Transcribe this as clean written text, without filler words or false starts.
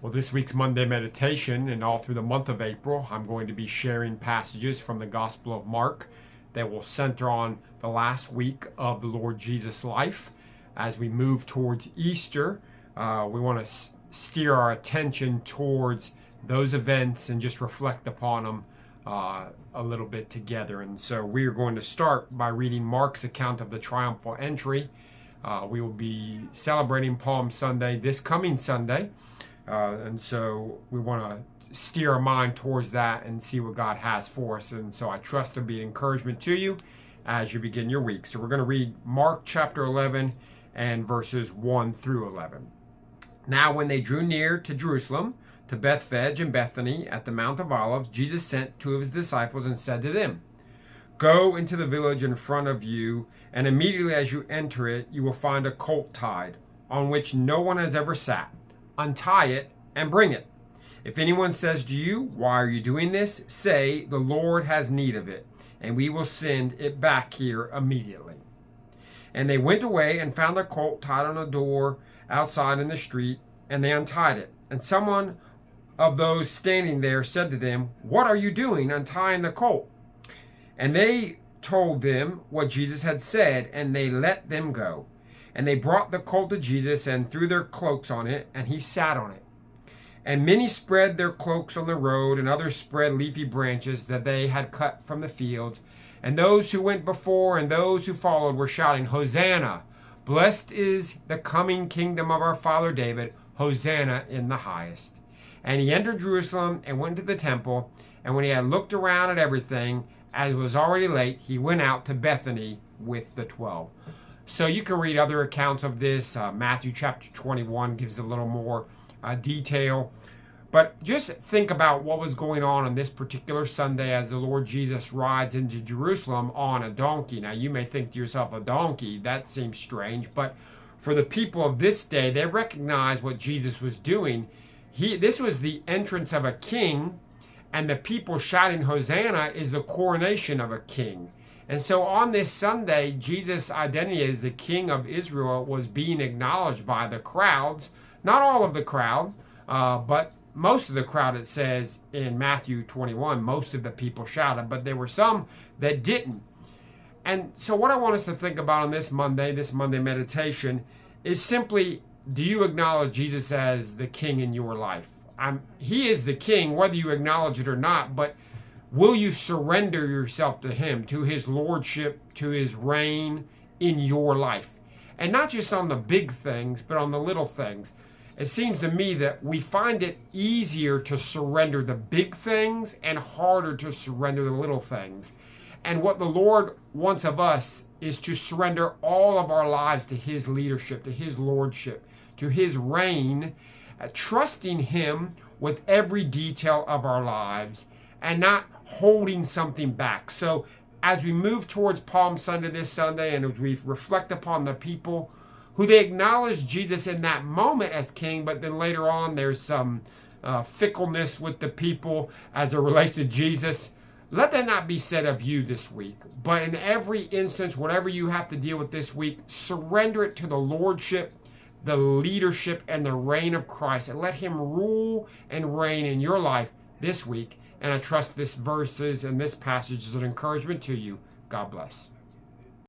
Well, this week's Monday meditation and all through the month of April, I'm going to be sharing passages from the Gospel of Mark that will center on the last week of the Lord Jesus' life. As we move towards Easter, we want to steer our attention towards those events and just reflect upon them a little bit together. And so we are going to start by reading Mark's account of the triumphal entry. We will be celebrating Palm Sunday this coming Sunday. And so we want to steer our mind towards that and see what God has for us. And so I trust there'll be an encouragement to you as you begin your week. So we're going to read Mark chapter 11 and verses 1 through 11. Now when they drew near to Jerusalem, to Bethphage and Bethany at the Mount of Olives, Jesus sent two of his disciples and said to them, "Go into the village in front of you, and immediately as you enter it, you will find a colt tied, on which no one has ever sat. Untie it and bring it. If anyone says to you, 'Why are you doing this?' say, 'The Lord has need of it, and we will send it back here immediately.'" And they went away and found the colt tied on a door outside in the street, and they untied it. And someone of those standing there said to them, "What are you doing untying the colt?" And they told them what Jesus had said, and they let them go. And they brought the colt to Jesus and threw their cloaks on it, and he sat on it. And many spread their cloaks on the road, and others spread leafy branches that they had cut from the fields. And those who went before and those who followed were shouting, "Hosanna! Blessed is the coming kingdom of our father David. Hosanna in the highest." And he entered Jerusalem and went to the temple. And when he had looked around at everything, as it was already late, he went out to Bethany with the 12. So you can read other accounts of this. Matthew chapter 21 gives a little more detail. But just think about what was going on this particular Sunday as the Lord Jesus rides into Jerusalem on a donkey. Now you may think to yourself, a donkey, that seems strange. But for the people of this day, they recognize what Jesus was doing. This was the entrance of a king, and the people shouting Hosanna is the coronation of a king. And so on this Sunday, Jesus' identity as the King of Israel was being acknowledged by the crowds. Not all of the crowd, but most of the crowd, it says in Matthew 21, most of the people shouted, but there were some that didn't. And so what I want us to think about on this Monday meditation, is simply, do you acknowledge Jesus as the King in your life? He is the King, whether you acknowledge it or not, but will you surrender yourself to him, to his lordship, to his reign in your life? And not just on the big things, but on the little things. It seems to me that we find it easier to surrender the big things and harder to surrender the little things. And what the Lord wants of us is to surrender all of our lives to his leadership, to his lordship, to his reign, trusting him with every detail of our lives, and not holding something back. So as we move towards Palm Sunday this Sunday, and as we reflect upon the people who they acknowledge Jesus in that moment as king, but then later on there's some fickleness with the people as it relates to Jesus, let that not be said of you this week. But in every instance, whatever you have to deal with this week, surrender it to the lordship, the leadership, and the reign of Christ, and let him rule and reign in your life this week. And I trust this verses and this passage is an encouragement to you. God bless.